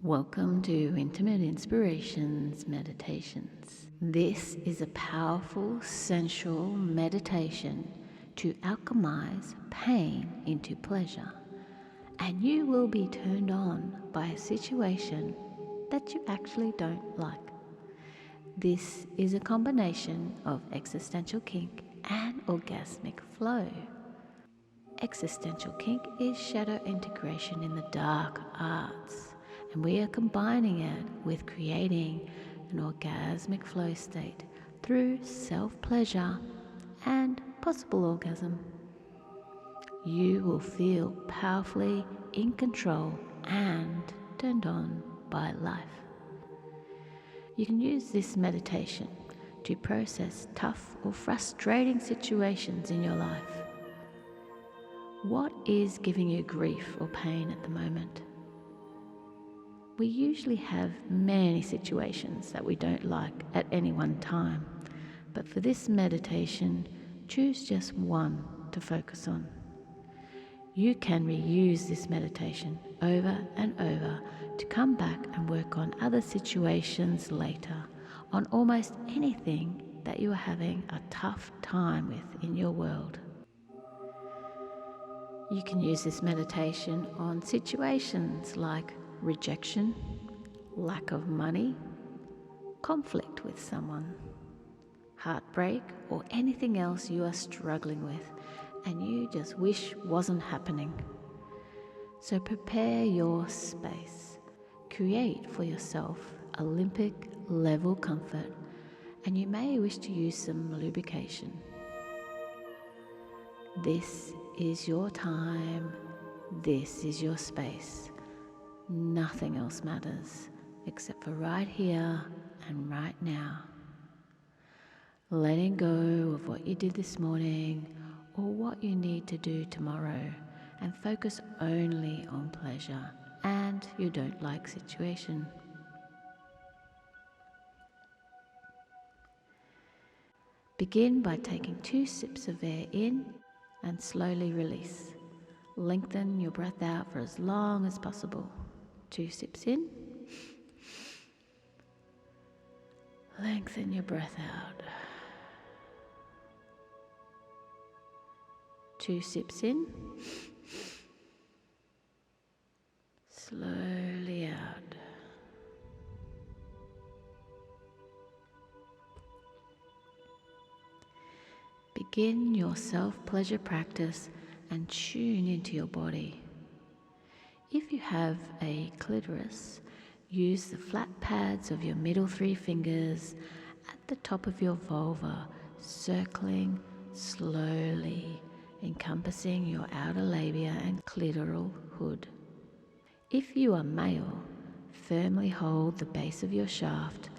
Welcome to Intimate Inspirations Meditations. This is a powerful, sensual meditation to alchemize pain into pleasure, and you will be turned on by a situation that you actually don't like. This is a combination of existential kink and orgasmic flow. Existential kink is shadow integration in the dark arts, and we are combining it with creating an orgasmic flow state through self-pleasure and possible orgasm. You will feel powerfully in control and turned on by life. You can use this meditation to process tough or frustrating situations in your life. What is giving you grief or pain at the moment? We usually have many situations that we don't like at any one time, but for this meditation, choose just one to focus on. You can reuse this meditation over and over to come back and work on other situations later, on almost anything that you are having a tough time with in your world. You can use this meditation on situations like rejection, lack of money, conflict with someone, heartbreak, or anything else you are struggling with and you just wish wasn't happening. So prepare your space. Create for yourself Olympic level comfort, and you may wish to use some lubrication. This is your time. This is your space. Nothing else matters except for right here and right now. Letting go of what you did this morning or what you need to do tomorrow, and focus only on pleasure and you don't like situation. Begin by taking 2 sips of air in and slowly release. Lengthen your breath out for as long as possible. 2 sips in. Lengthen your breath out. 2 sips in. Slowly out. Begin your self-pleasure practice and tune into your body. If you have a clitoris, use the flat pads of your middle 3 fingers at the top of your vulva, circling slowly, encompassing your outer labia and clitoral hood. If you are male, firmly hold the base of your shaft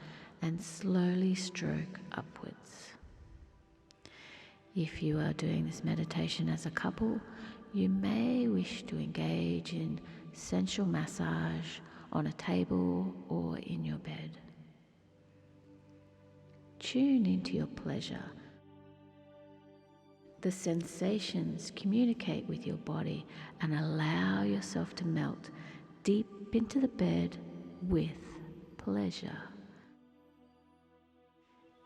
and slowly stroke upwards. If you are doing this meditation as a couple, you may wish to engage in sensual massage on a table or in your bed. Tune into your pleasure. The sensations communicate with your body and allow yourself to melt deep into the bed with pleasure.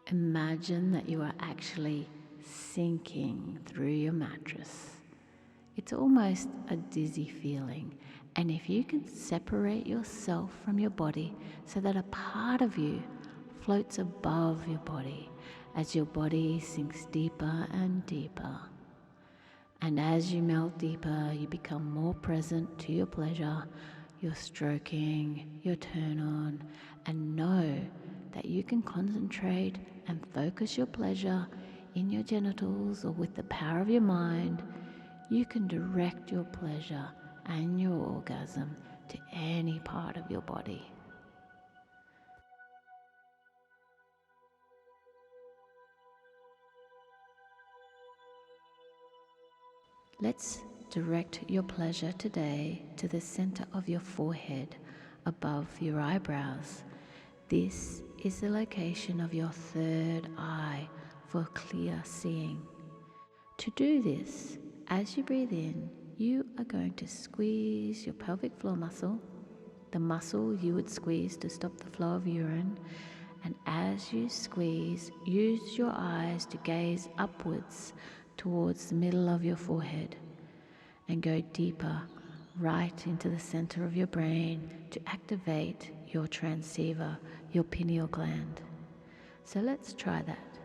Imagine that you are actually sinking through your mattress. It's almost a dizzy feeling, and if you can separate yourself from your body so that a part of you floats above your body as your body sinks deeper and deeper. And as you melt deeper, you become more present to your pleasure, your stroking, your turn on, and know that you can concentrate and focus your pleasure in your genitals, or with the power of your mind, you can direct your pleasure and your orgasm to any part of your body. Let's direct your pleasure today to the center of your forehead, above your eyebrows. This is the location of your third eye for clear seeing. To do this, as you breathe in, you are going to squeeze your pelvic floor muscle the muscle you would squeeze to stop the flow of urine. And as you squeeze, use your eyes to gaze upwards towards the middle of your forehead and go deeper right into the center of your brain to activate your transceiver, your pineal gland. So let's try that.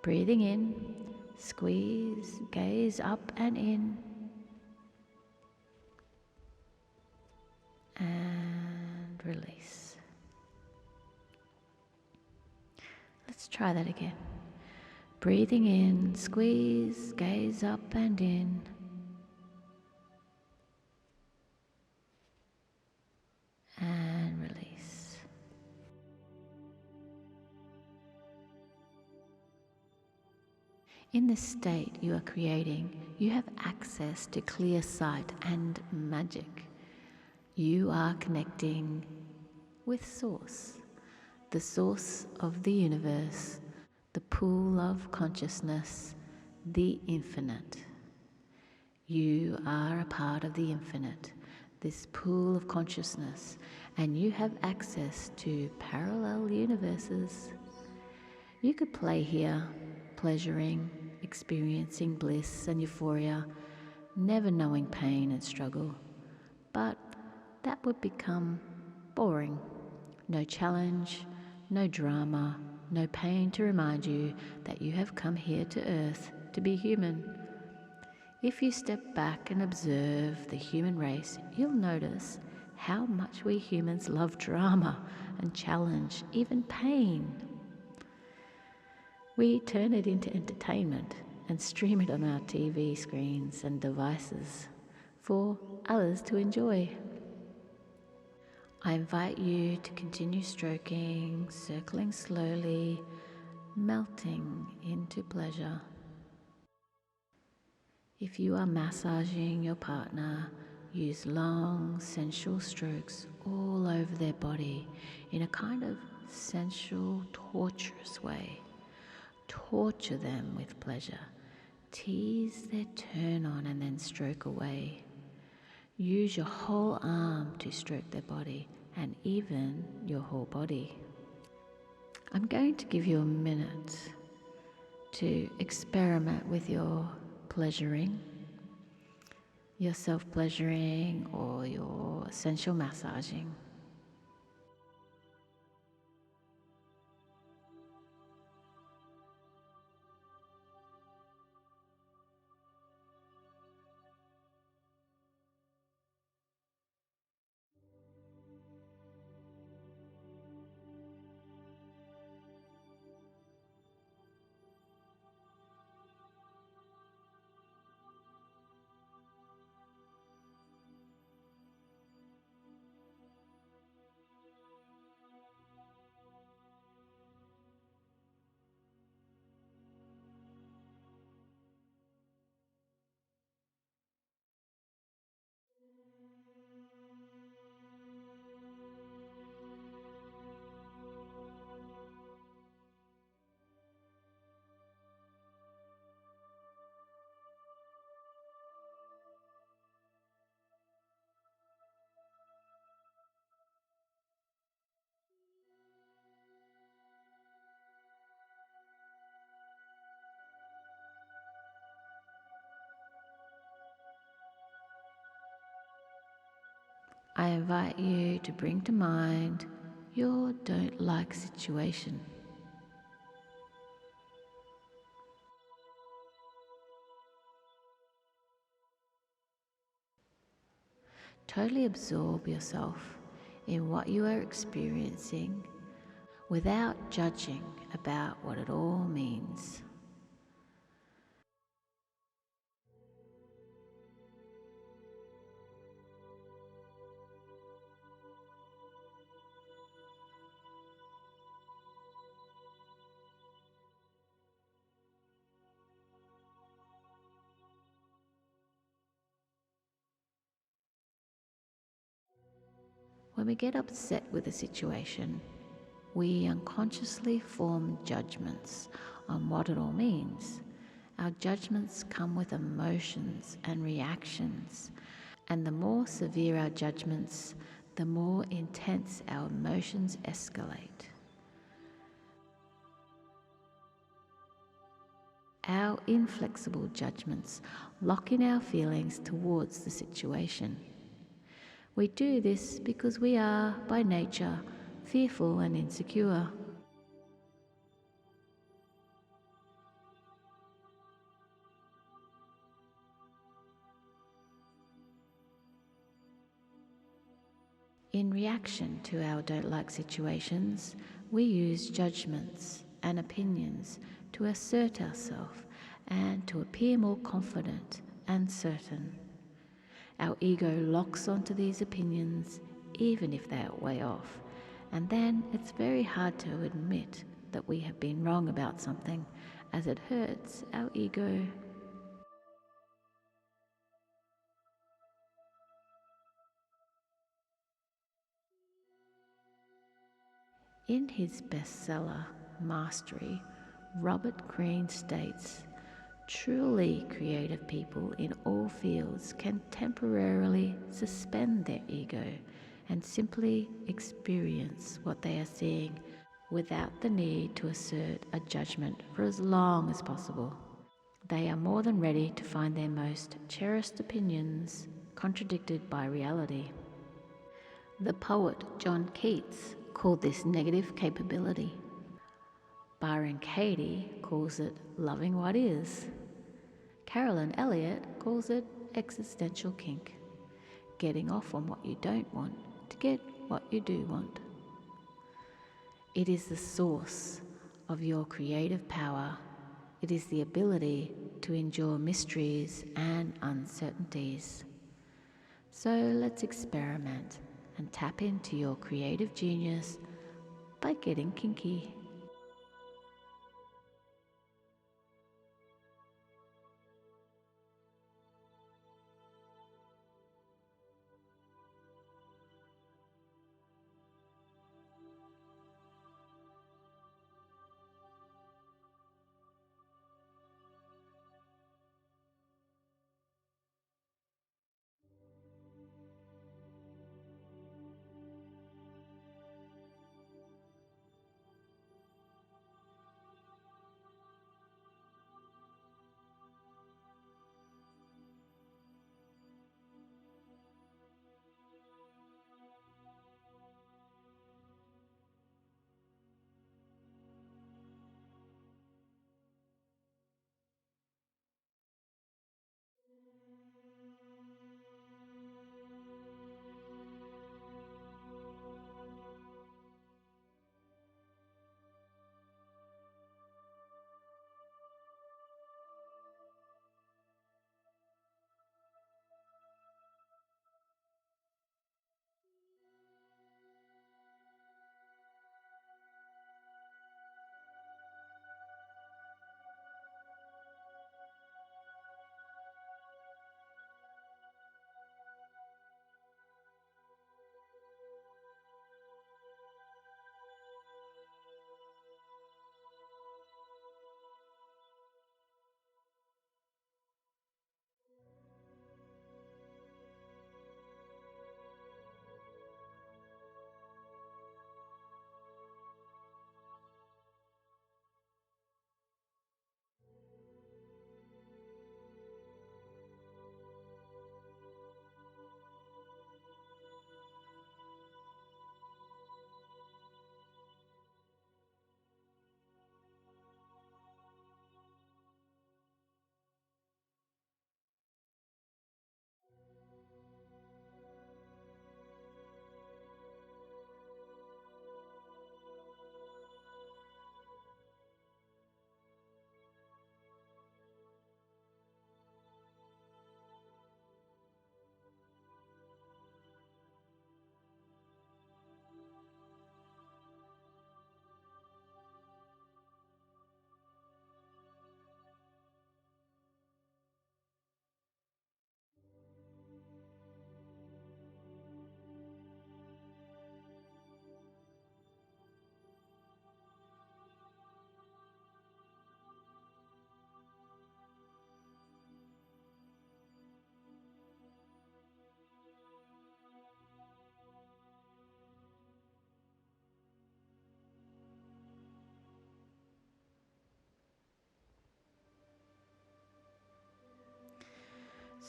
Breathing in, squeeze, gaze up and in, and release. Let's try that again. Breathing in, squeeze, gaze up and in, and release. In this state you are creating, you have access to clear sight and magic. You are connecting with Source, the source of the universe, the pool of consciousness, the infinite. You are a part of the infinite, this pool of consciousness, and you have access to parallel universes. You could play here, pleasuring, experiencing bliss and euphoria, never knowing pain and struggle. But that would become boring. No challenge, no drama, no pain to remind you that you have come here to Earth to be human. If you step back and observe the human race, you'll notice how much we humans love drama and challenge, even pain. We turn it into entertainment and stream it on our TV screens and devices for others to enjoy. I invite you to continue stroking, circling slowly, melting into pleasure. If you are massaging your partner, use long, sensual strokes all over their body in a kind of sensual, torturous way. Torture them with pleasure. Tease their turn on and then stroke away. Use your whole arm to stroke their body and even your whole body. I'm going to give you a minute to experiment with your pleasuring, your self-pleasuring or your sensual massaging. I invite you to bring to mind your don't like situation. Totally absorb yourself in what you are experiencing without judging about what it all means. When we get upset with a situation, we unconsciously form judgments on what it all means. Our judgments come with emotions and reactions, And the more severe our judgments, the more intense our emotions escalate. Our inflexible judgments lock in our feelings towards the situation. We do this because we are, by nature, fearful and insecure. In reaction to our don't like situations, we use judgments and opinions to assert ourselves and to appear more confident and certain. Our ego locks onto these opinions even if they are way off, and then it's very hard to admit that we have been wrong about something, as it hurts our ego. In his bestseller, Mastery, Robert Greene states, truly creative people in all fields can temporarily suspend their ego and simply experience what they are seeing without the need to assert a judgment for as long as possible. They are more than ready to find their most cherished opinions contradicted by reality. The poet John Keats called this negative capability. Byron Katie calls it loving what is. Carolyn Elliott calls it existential kink, getting off on what you don't want to get what you do want. It is the source of your creative power. It is the ability to endure mysteries and uncertainties. So let's experiment and tap into your creative genius by getting kinky.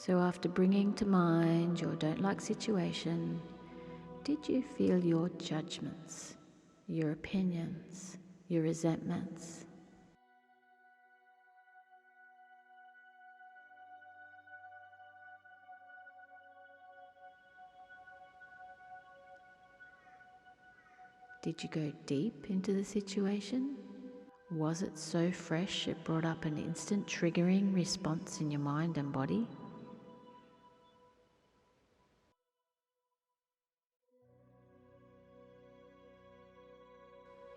So after bringing to mind your don't like situation, did you feel your judgments, your opinions, your resentments? Did you go deep into the situation? Was it so fresh it brought up an instant triggering response in your mind and body?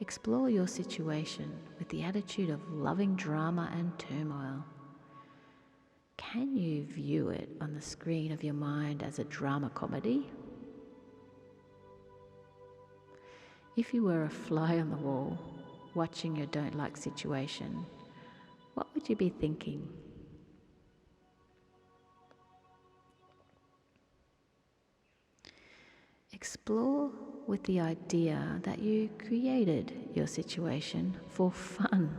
Explore your situation with the attitude of loving drama and turmoil. Can you view it on the screen of your mind as a drama comedy? If you were a fly on the wall, watching your don't like situation, what would you be thinking? Explore with the idea that you created your situation for fun,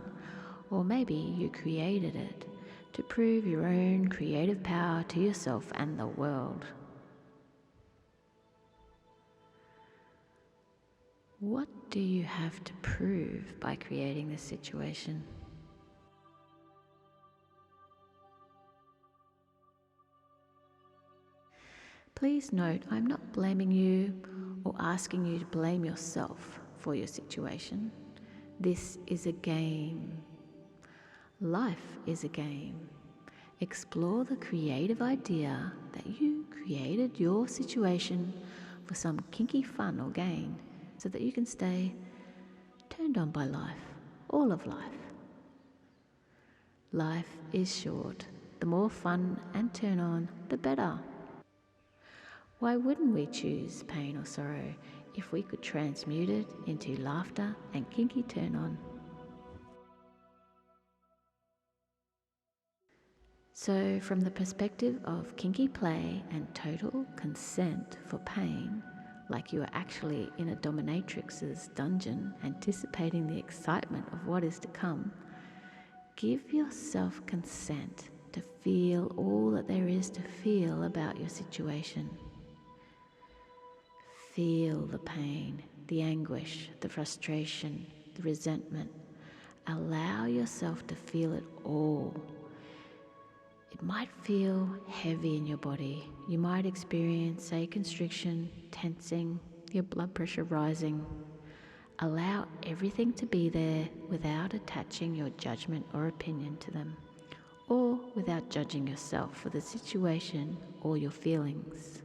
or maybe you created it to prove your own creative power to yourself and the world. What do you have to prove by creating this situation? Please note, I'm not blaming you or asking you to blame yourself for your situation. This is a game. Life is a game. Explore the creative idea that you created your situation for some kinky fun or gain so that you can stay turned on by life, all of life. Life is short. The more fun and turn on, the better. Why wouldn't we choose pain or sorrow if we could transmute it into laughter and kinky turn on? So, from the perspective of kinky play and total consent for pain, like you are actually in a dominatrix's dungeon anticipating the excitement of what is to come, give yourself consent to feel all that there is to feel about your situation. Feel the pain, the anguish, the frustration, the resentment. Allow yourself to feel it all. It might feel heavy in your body. You might experience, say, constriction, tensing, your blood pressure rising. Allow everything to be there without attaching your judgment or opinion to them, or without judging yourself for the situation or your feelings.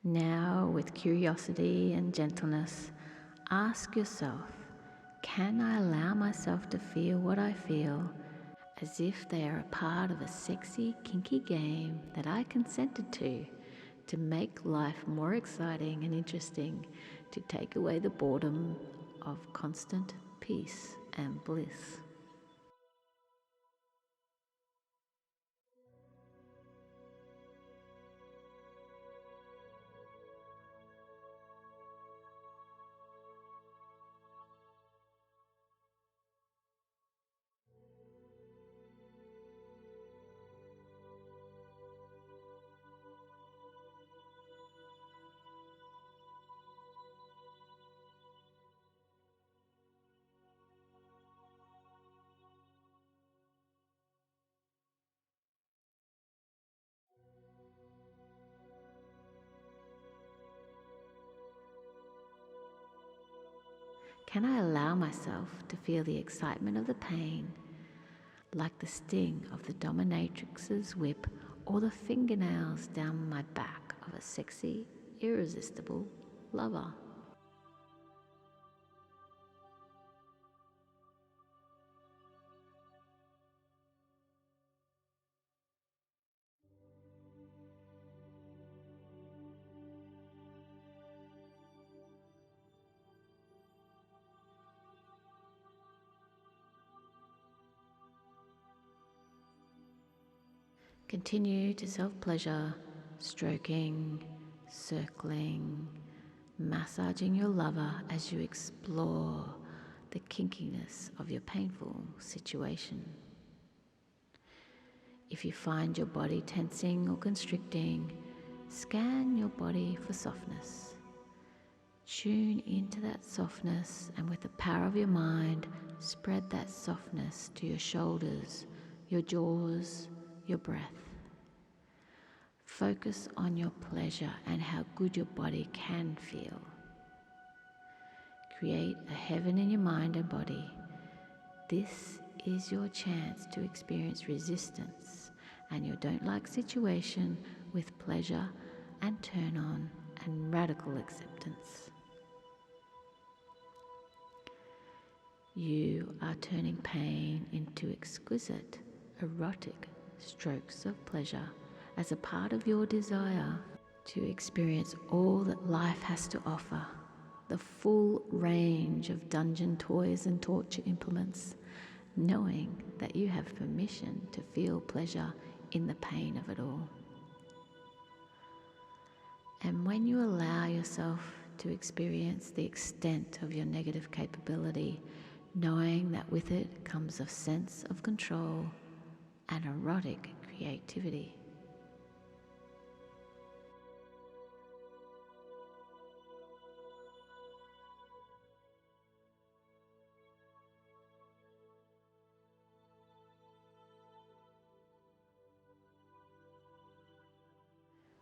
Now, with curiosity and gentleness, ask yourself, can I allow myself to feel what I feel as if they are a part of a sexy, kinky game that I consented to make life more exciting and interesting, to take away the boredom of constant peace and bliss? Can I allow myself to feel the excitement of the pain, like the sting of the dominatrix's whip or the fingernails down my back of a sexy, irresistible lover? Continue to self-pleasure, stroking, circling, massaging your lover as you explore the kinkiness of your painful situation. If you find your body tensing or constricting, scan your body for softness. Tune into that softness, and with the power of your mind, spread that softness to your shoulders, your jaws, your breath. Focus on your pleasure and how good your body can feel. Create a heaven in your mind and body. This is your chance to experience resistance and your don't like situation with pleasure and turn on and radical acceptance. You are turning pain into exquisite, erotic strokes of pleasure as a part of your desire to experience all that life has to offer, the full range of dungeon toys and torture implements, knowing that you have permission to feel pleasure in the pain of it all. And when you allow yourself to experience the extent of your negative capability, knowing that with it comes a sense of control and erotic creativity.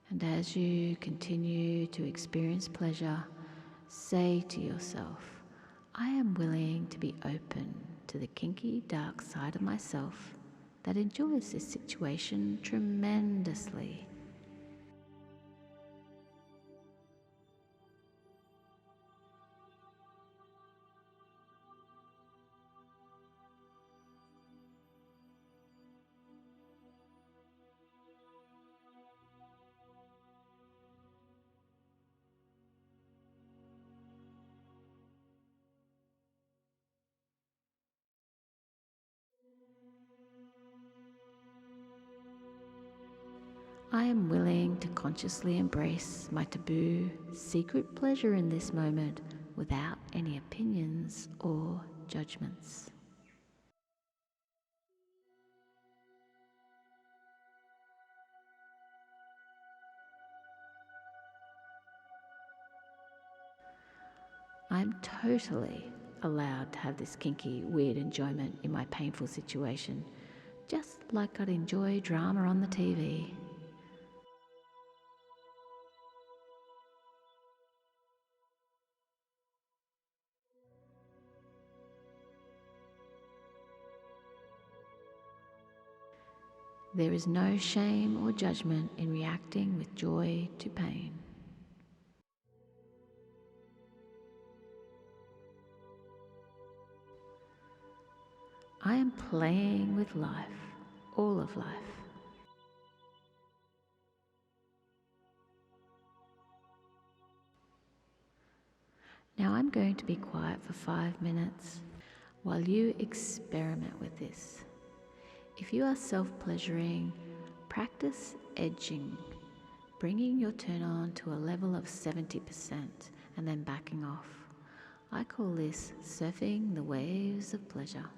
And as you continue to experience pleasure, say to yourself, I am willing to be open to the kinky dark side of myself that enjoys this situation tremendously. I am willing to consciously embrace my taboo, secret pleasure in this moment without any opinions or judgments. I'm totally allowed to have this kinky, weird enjoyment in my painful situation, just like I'd enjoy drama on the TV. There is no shame or judgment in reacting with joy to pain. I am playing with life, all of life. Now I'm going to be quiet for 5 minutes while you experiment with this. If you are self-pleasuring, practice edging, bringing your turn on to a level of 70% and then backing off. I call this surfing the waves of pleasure.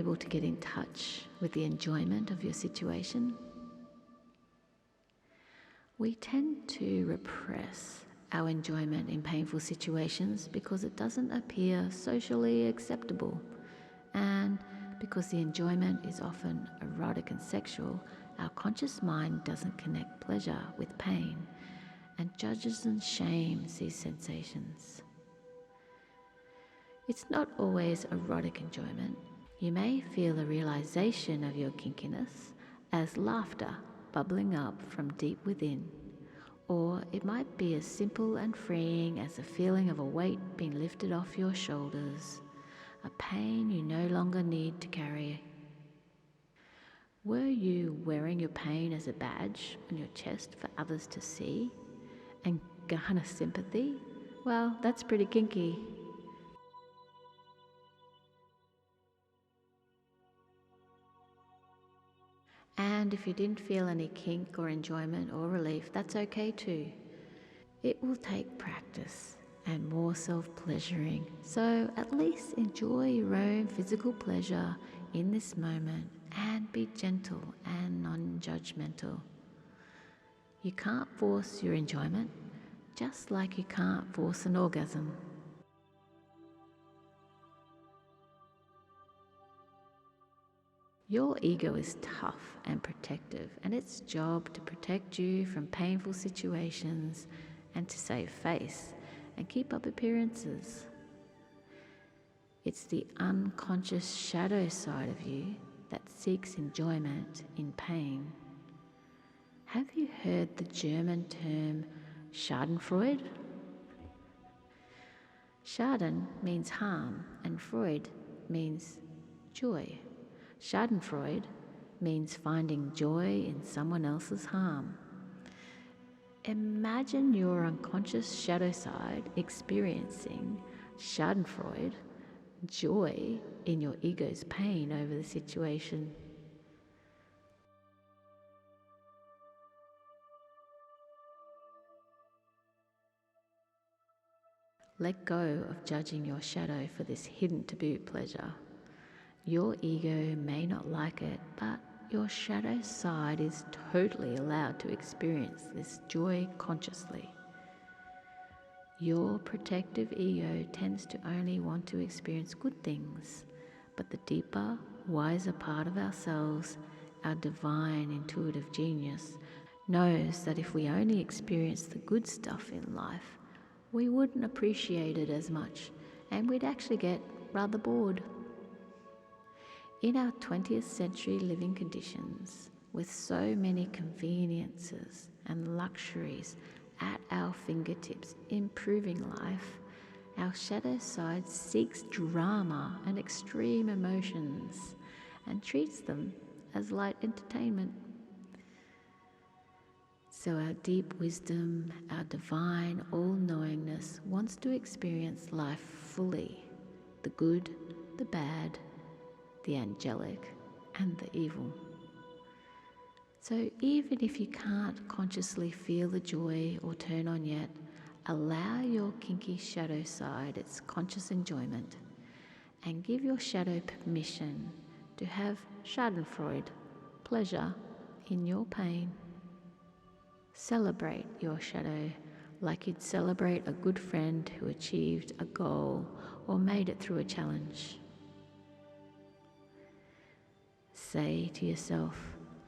able to get in touch with the enjoyment of your situation? We tend to repress our enjoyment in painful situations because it doesn't appear socially acceptable, and because the enjoyment is often erotic and sexual, our conscious mind doesn't connect pleasure with pain and judges and shames these sensations. It's not always erotic enjoyment. You may feel the realization of your kinkiness as laughter bubbling up from deep within, or it might be as simple and freeing as the feeling of a weight being lifted off your shoulders, a pain you no longer need to carry. Were you wearing your pain as a badge on your chest for others to see and garner sympathy? Well, that's pretty kinky. And if you didn't feel any kink or enjoyment or relief, that's okay too. It will take practice and more self-pleasuring, so at least enjoy your own physical pleasure in this moment and be gentle and non-judgmental. You can't force your enjoyment, just like you can't force an orgasm. Your ego is tough and protective, and its job to protect you from painful situations and to save face and keep up appearances. It's the unconscious shadow side of you that seeks enjoyment in pain. Have you heard the German term Schadenfreude? Schaden means harm and Freud means joy. Schadenfreude means finding joy in someone else's harm. Imagine your unconscious shadow side experiencing Schadenfreude, joy in your ego's pain over the situation. Let go of judging your shadow for this hidden taboo pleasure. Your ego may not like it, but your shadow side is totally allowed to experience this joy consciously. Your protective ego tends to only want to experience good things, but the deeper, wiser part of ourselves, our divine intuitive genius, knows that if we only experience the good stuff in life, we wouldn't appreciate it as much, and we'd actually get rather bored. In our 20th century living conditions, with so many conveniences and luxuries at our fingertips improving life, our shadow side seeks drama and extreme emotions and treats them as light entertainment. So our deep wisdom, our divine all-knowingness wants to experience life fully, the good, the bad, the angelic and the evil. So even if you can't consciously feel the joy or turn on yet, allow your kinky shadow side its conscious enjoyment and give your shadow permission to have Schadenfreude, pleasure in your pain. Celebrate your shadow like you'd celebrate a good friend who achieved a goal or made it through a challenge. Say to yourself,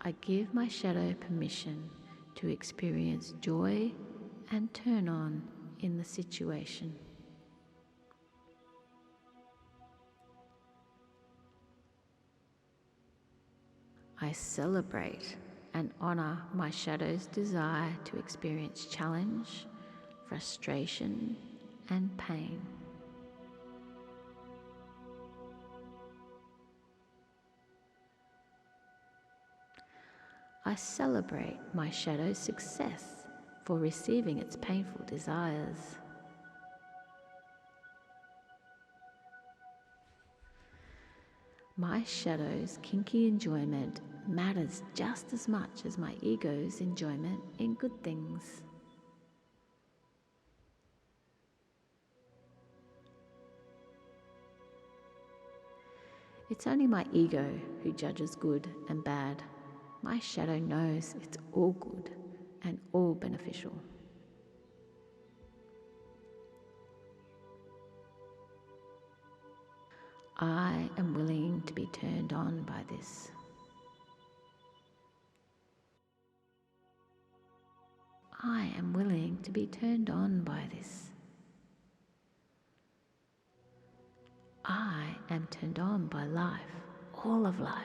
I give my shadow permission to experience joy and turn on in the situation. I celebrate and honor my shadow's desire to experience challenge, frustration, and pain. I celebrate my shadow's success for receiving its painful desires. My shadow's kinky enjoyment matters just as much as my ego's enjoyment in good things. It's only my ego who judges good and bad. My shadow knows it's all good and all beneficial. I am willing to be turned on by this. I am willing to be turned on by this. I am turned on by life, all of life.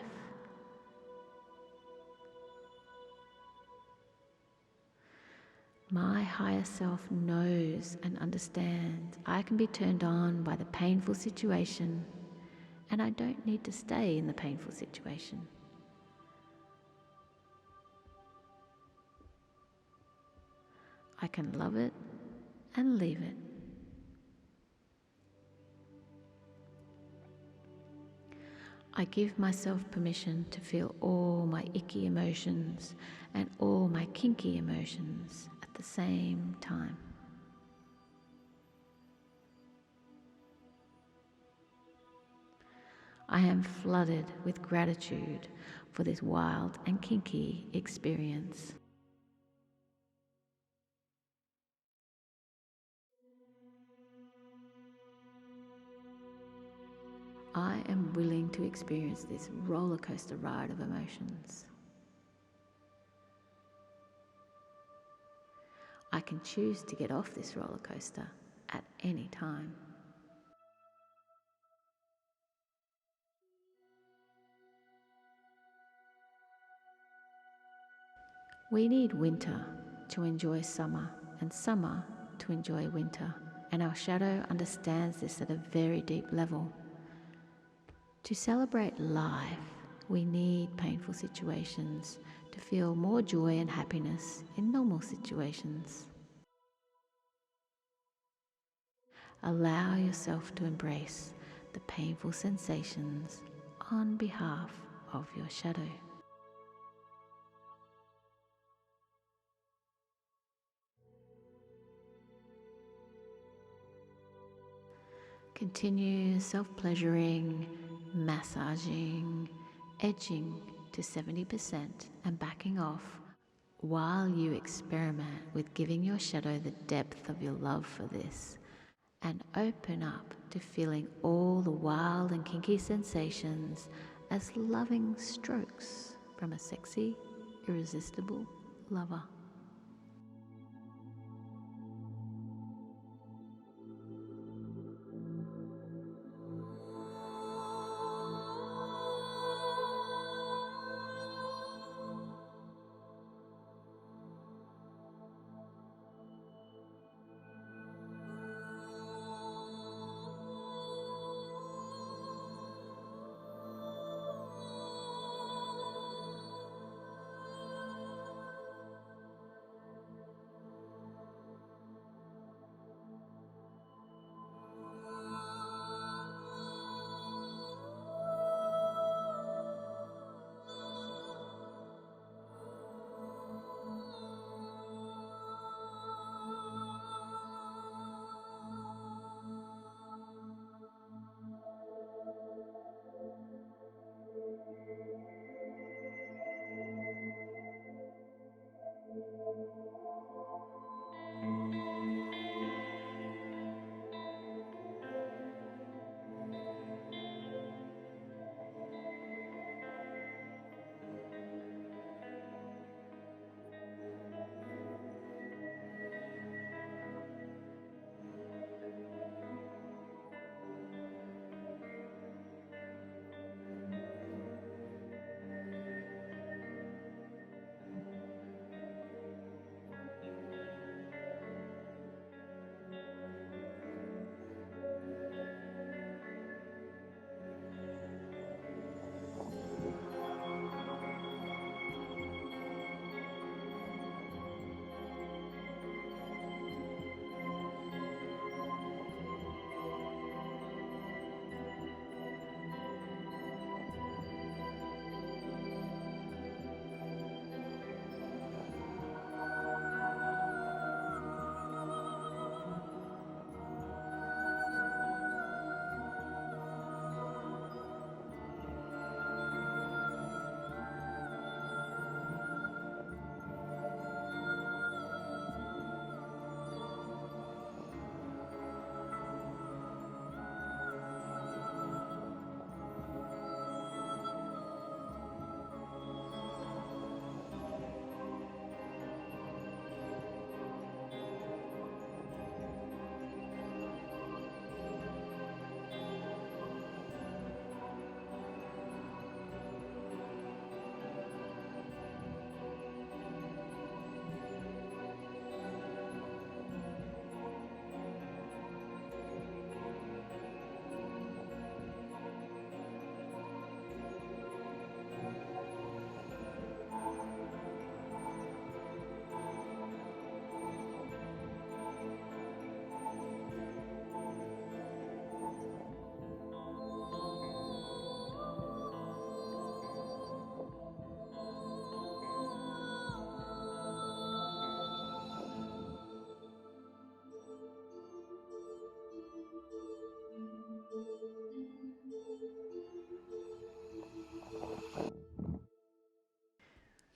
My higher self knows and understands I can be turned on by the painful situation, and I don't need to stay in the painful situation. I can love it and leave it. I give myself permission to feel all my icky emotions and all my kinky emotions at the same time. I am flooded with gratitude for this wild and kinky experience. I am willing to experience this roller coaster ride of emotions. I can choose to get off this roller coaster at any time. We need winter to enjoy summer and summer to enjoy winter, and our shadow understands this at a very deep level. To celebrate life, we need painful situations to feel more joy and happiness in normal situations. Allow yourself to embrace the painful sensations on behalf of your shadow. Continue self-pleasuring, massaging, edging to 70% and backing off while you experiment with giving your shadow the depth of your love for this, and open up to feeling all the wild and kinky sensations as loving strokes from a sexy, irresistible lover.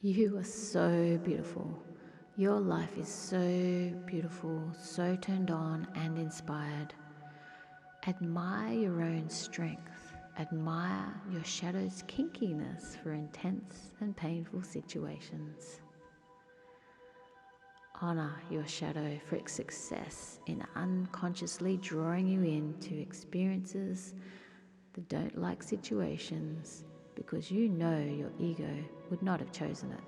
You are so beautiful. Your life is so beautiful, so turned on and inspired. Admire your own strength. Admire your shadow's kinkiness for intense and painful situations. Honor your shadow for its success in unconsciously drawing you into experiences that don't like situations because you know your ego would not have chosen it.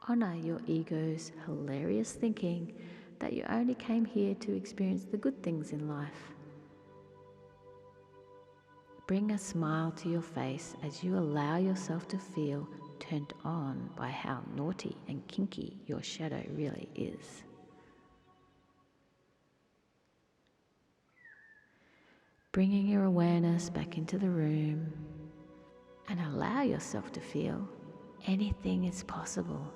Honor your ego's hilarious thinking that you only came here to experience the good things in life. Bring a smile to your face as you allow yourself to feel turned on by how naughty and kinky your shadow really is. Bringing your awareness back into the room and allow yourself to feel anything is possible.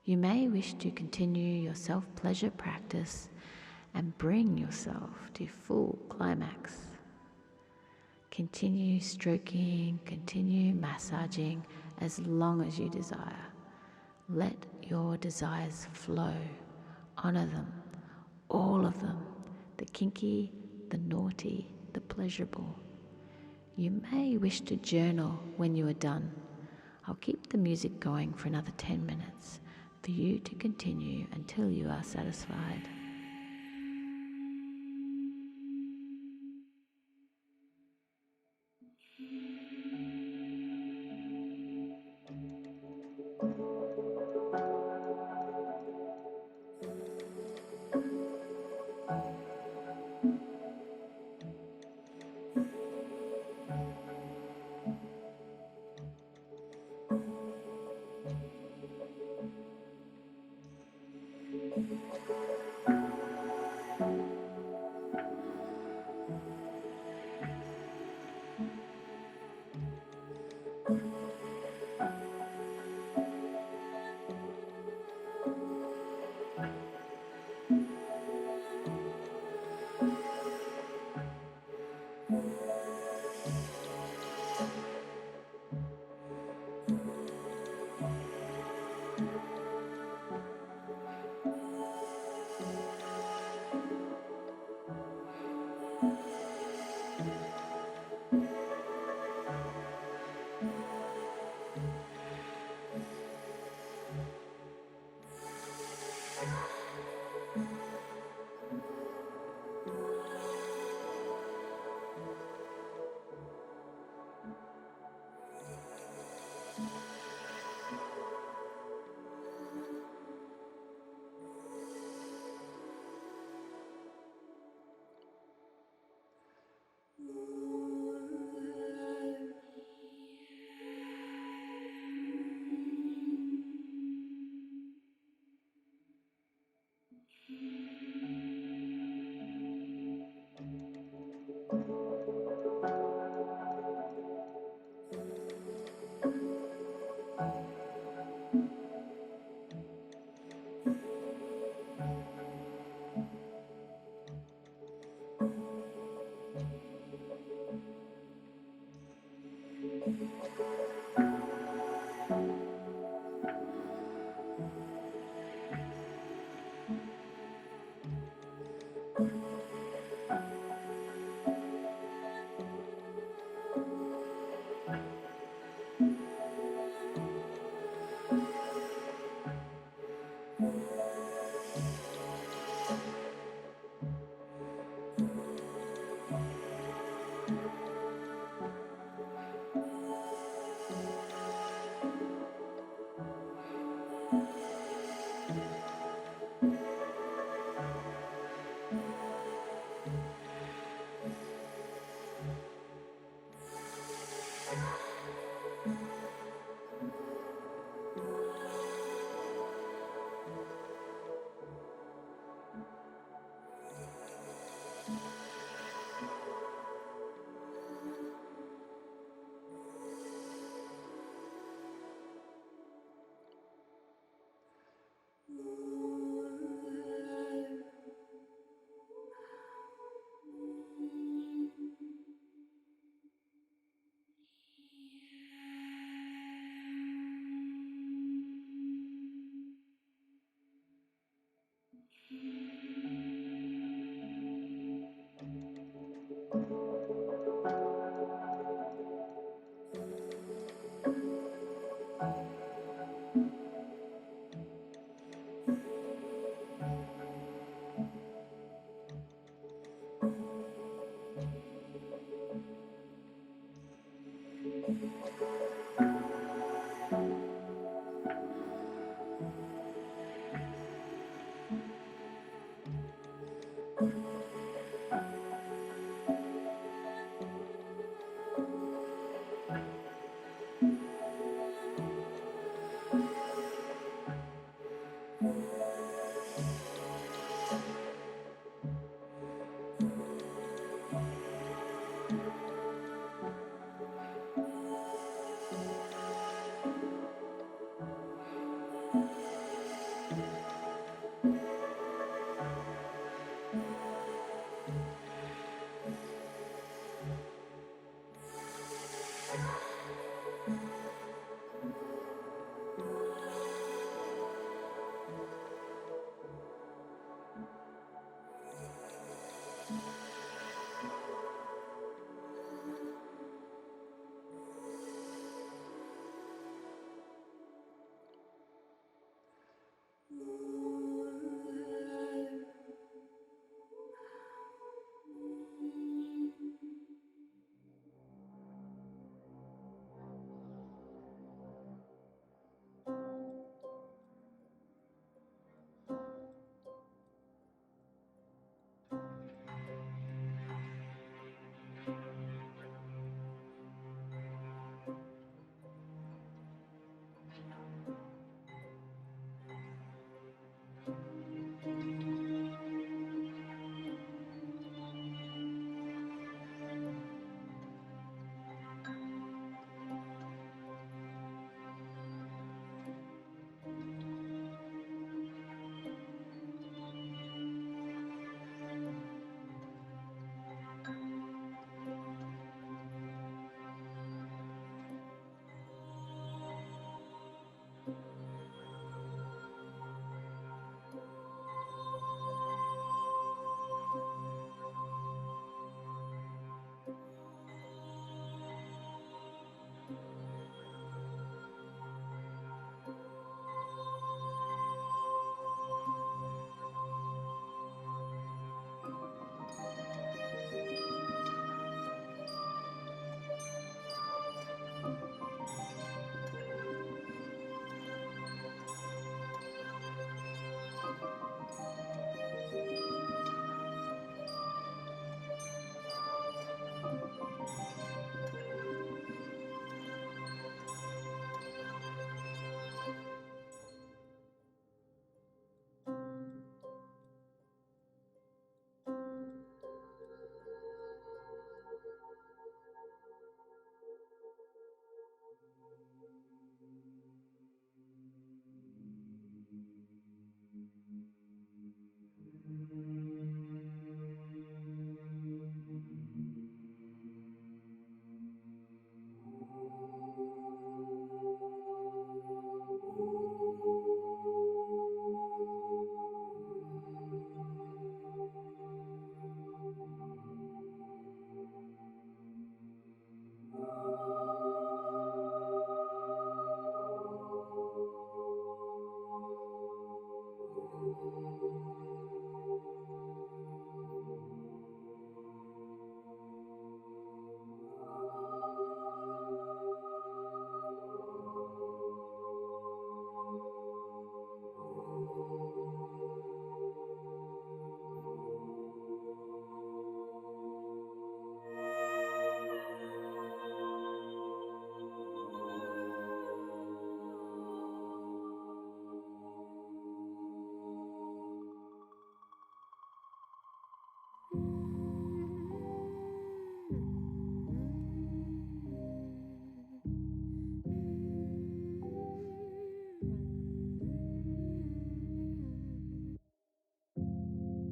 You may wish to continue your self-pleasure practice and bring yourself to full climax. Continue stroking, continue massaging as long as you desire. Let your desires flow. Honor them, all of them, the kinky, the naughty, the pleasurable. You may wish to journal when you are done. I'll keep the music going for another 10 minutes for you to continue until you are satisfied.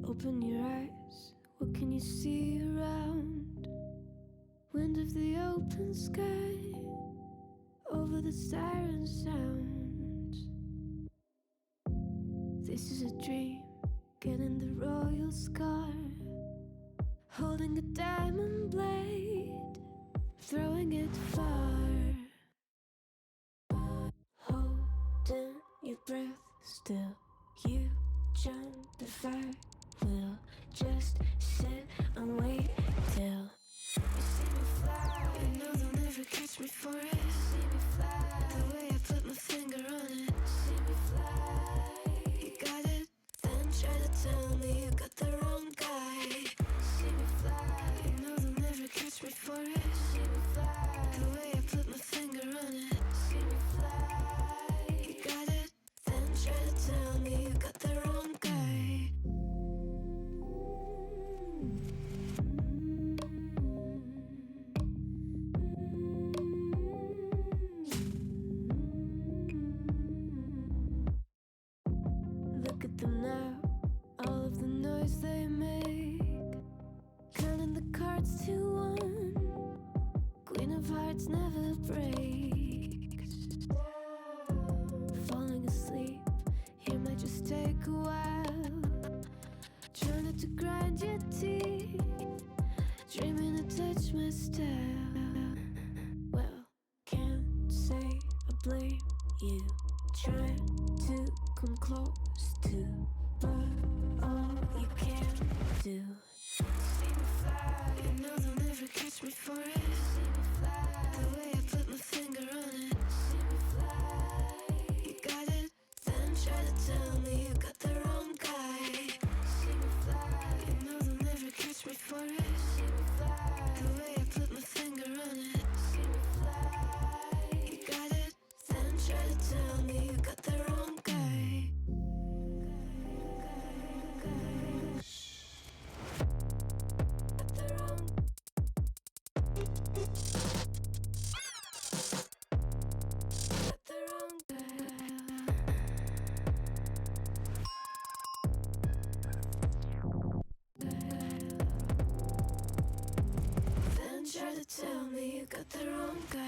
Open your eyes, what can you see around? Wind of the open sky, over the siren sounds. This is a dream, getting the royal scar, holding a diamond blade, throwing it far. Holding your breath still, you jump the fire. We'll just sit and wait till you see me fly. You know they'll never catch me for it. See me fly, the way I put my finger on it. See me fly, you got it, then try to tell me you got the wrong guy. See me fly, you know they'll never catch me for it. See me fly, the way I put my finger on it. See me fly, you got it, then try to tell me you got the wrong guy. Look at them now, all of the noise they make, counting the cards to one. Queen of hearts never breaks. Falling asleep here might just take a while. Trying not to grind your teeth, dreaming to touch my style. Well, can't say I blame you, trying to come close to, but all you can do. See me fly, you know they'll never catch me for it. See me fly, the way I put my finger on it. See me fly, you got it, then try to tell me you got the wrong guy. See me fly, you know they'll never catch me for it. See me fly, the way I put my finger on it. See me fly, you got it, then try to tell me you got the wrong guy. Got the wrong. Got the wrong guy. Then try to tell me you got the wrong guy.